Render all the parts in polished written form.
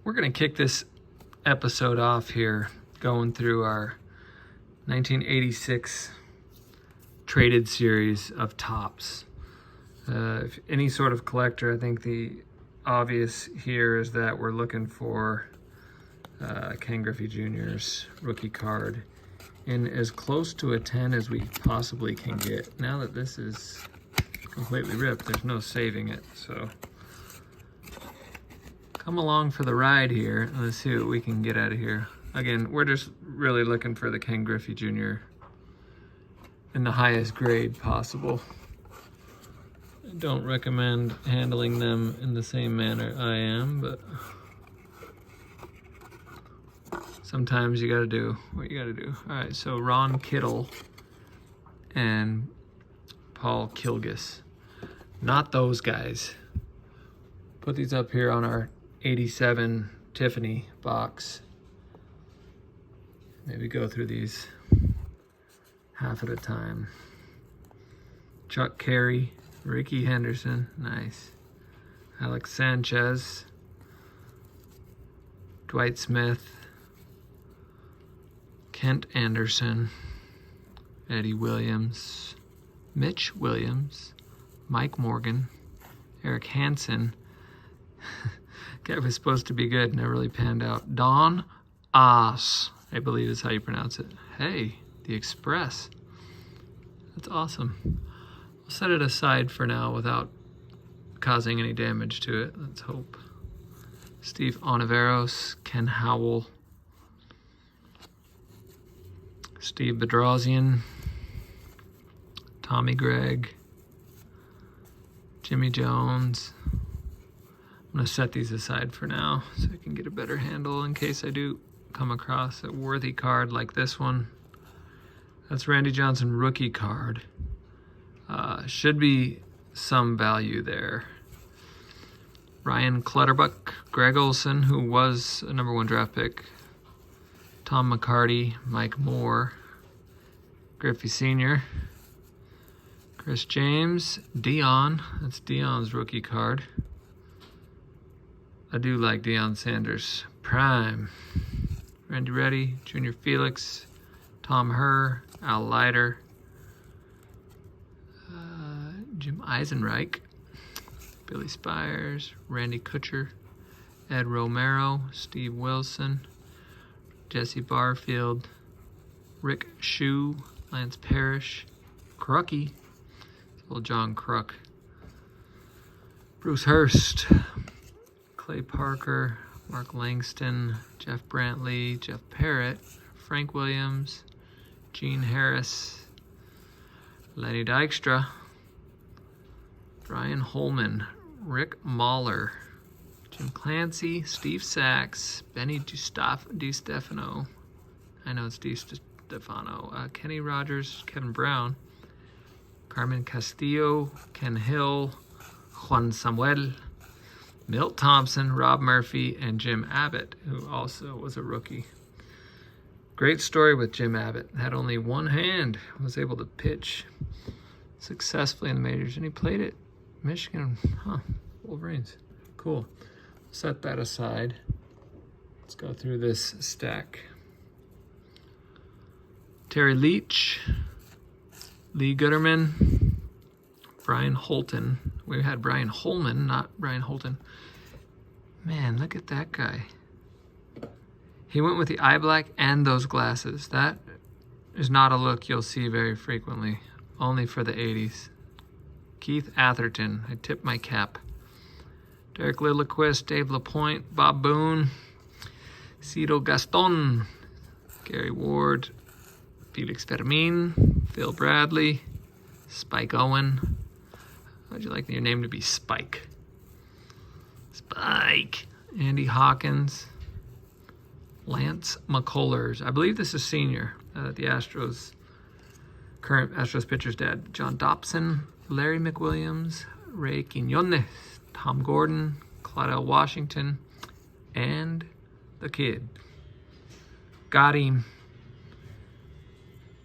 we're gonna kick this episode off here, going through our 1986 traded series of tops. If any sort of collector, I think the obvious here is that we're looking for Ken Griffey Jr.'s rookie card in as close to a 10 as we possibly can get. Now that this is completely ripped, there's no saving it, so come along for the ride here and let's see what we can get out of here. Again, we're just really looking for the Ken Griffey Jr. in the highest grade possible. I don't recommend handling them in the same manner I am, but sometimes you gotta do what you gotta do. All right, so Ron Kittle and Paul Kilgus. Not those guys. Put these up here on our 87 Tiffany box. Maybe go through these half at a time. Chuck Carey, Ricky Henderson, nice. Alex Sanchez, Dwight Smith, Kent Anderson, Eddie Williams, Mitch Williams, Mike Morgan, Eric Hansen. Guy was supposed to be good, never really panned out. Don Oss, I believe is how you pronounce it. Hey, the Express. That's awesome. We'll set it aside for now without causing any damage to it. Let's hope. Steve Oniveros, Ken Howell, Steve Bedrosian, Tommy Gregg, Jimmy Jones. I'm going to set these aside for now so I can get a better handle in case I do come across a worthy card like this one. That's Randy Johnson rookie card. Should be some value there. Ryan Clutterbuck, Greg Olson, who was a #1 draft pick, Tom McCarty, Mike Moore, Griffey Sr., Chris James, Dion. That's Dion's rookie card. I do like Deion Sanders. Prime. Randy Reddy, Junior Felix, Tom Herr, Al Leiter, Jim Eisenreich, Billy Spires, Randy Kutcher, Ed Romero, Steve Wilson, Jesse Barfield, Rick Shue, Lance Parrish, Crucky, little John Kruk, Bruce Hurst, Clay Parker, Mark Langston, Jeff Brantley, Jeff Parrott, Frank Williams, Gene Harris, Lenny Dykstra, Brian Holman, Rick Mahler, Jim Clancy, Steve Sachs, Benny DiStefano, I know it's DiStefano, Kenny Rogers, Kevin Brown, Carmen Castillo, Ken Hill, Juan Samuel, Milt Thompson, Rob Murphy, and Jim Abbott, who also was a rookie. Great story with Jim Abbott. Had only one hand, was able to pitch successfully in the majors, and he played at Michigan, Wolverines. Cool. Set that aside. Let's go through this stack. Terry Leach, Lee Gooderman, Brian Holton. We had Brian Holman, not Brian Holton. Man, look at that guy. He went with the eye black and those glasses. That is not a look you'll see very frequently, only for the 80s. Keith Atherton, I tip my cap. Derek Lilliquist, Dave LaPointe, Bob Boone, Cito Gaston, Gary Ward, Felix Fermin, Phil Bradley, Spike Owen. How'd you like your name to be Spike? Spike. Andy Hawkins, Lance McCullers. I believe this is senior. The Astros, current Astros pitcher's dad. John Dobson, Larry McWilliams, Ray Quinones, Tom Gordon, Claudel Washington, and the kid. Got him.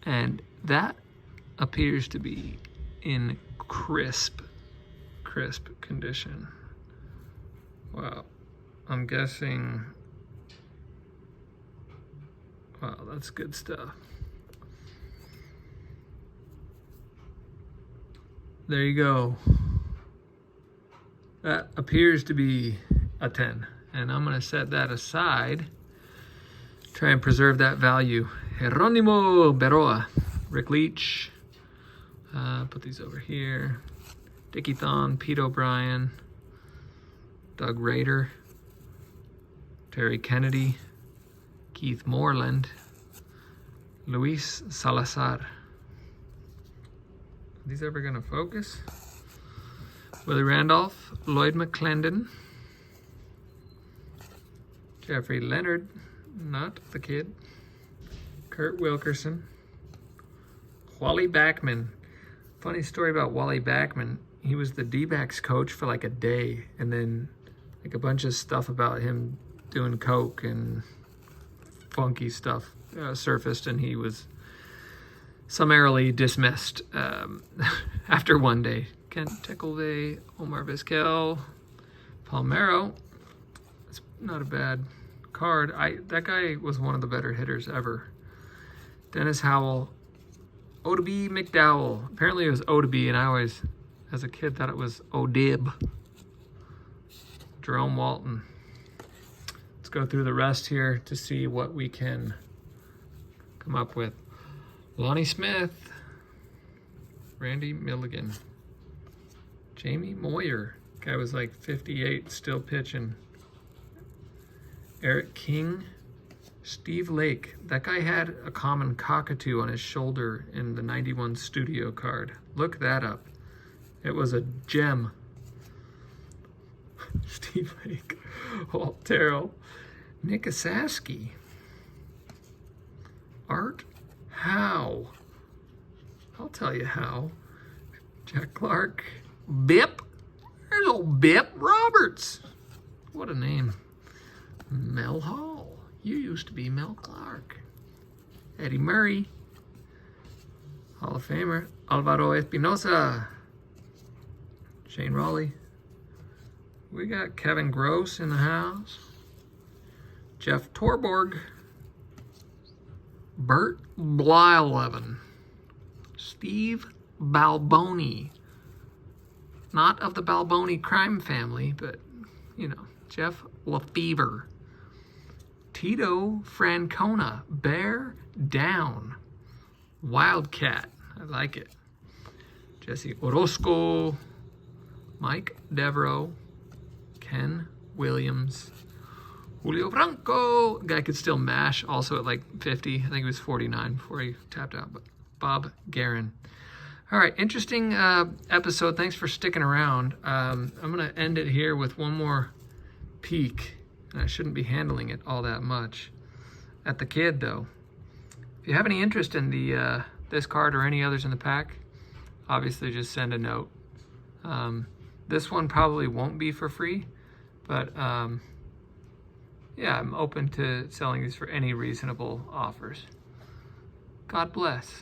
And that appears to be in crisp condition. Wow. I'm guessing, wow, that's good stuff. There you go. That appears to be a 10. And I'm gonna set that aside. Try and preserve that value. Geronimo Berroa, Rick Leach. Put these over here. Dickie Thon, Pete O'Brien, Doug Rader, Terry Kennedy, Keith Moreland, Luis Salazar. Are these ever gonna focus? Willie Randolph, Lloyd McClendon, Jeffrey Leonard, not the kid, Kurt Wilkerson, Wally Backman. Funny story about Wally Backman. He was the D-backs coach for like a day, and then like a bunch of stuff about him doing coke and funky stuff surfaced, and he was summarily dismissed after one day. Kent Teckelvey, Omar Vizquel, Palmero. It's not a bad card. That guy was one of the better hitters ever. Dennis Howell, Odeby McDowell. Apparently it was Odeby, and I always, as a kid, thought it was Odib. Jerome Walton. Let's go through the rest here to see what we can come up with. Lonnie Smith, Randy Milligan, Jamie Moyer. Guy was like 58, still pitching. Eric King, Steve Lake. That guy had a common cockatoo on his shoulder in the 91 studio card. Look that up. It was a gem. Steve Lake, Walt Terrell, Nick Asaski, Art Howe. I'll tell you how. Jack Clark, Bip. There's old Bip Roberts. What a name. Mel Hall. You used to be Mel Clark. Eddie Murray, Hall of Famer. Alvaro Espinosa, Shane Raleigh. We got Kevin Gross in the house. Jeff Torborg, Bert Blyleven, Steve Balboni. Not of the Balboni crime family, but, you know, Jeff Lefevre. Tito Francona, Bear Down. Wildcat, I like it. Jesse Orozco, Mike Devereaux, Ken Williams, Julio Franco. Guy could still mash, also at like 50. I think he was 49 before he tapped out. But Bob Guerin. All right, interesting episode. Thanks for sticking around. I'm going to end it here with one more peek. And I shouldn't be handling it all that much. At the kid, though. If you have any interest in the this card or any others in the pack, obviously just send a note. This one probably won't be for free, but yeah, I'm open to selling these for any reasonable offers. God bless.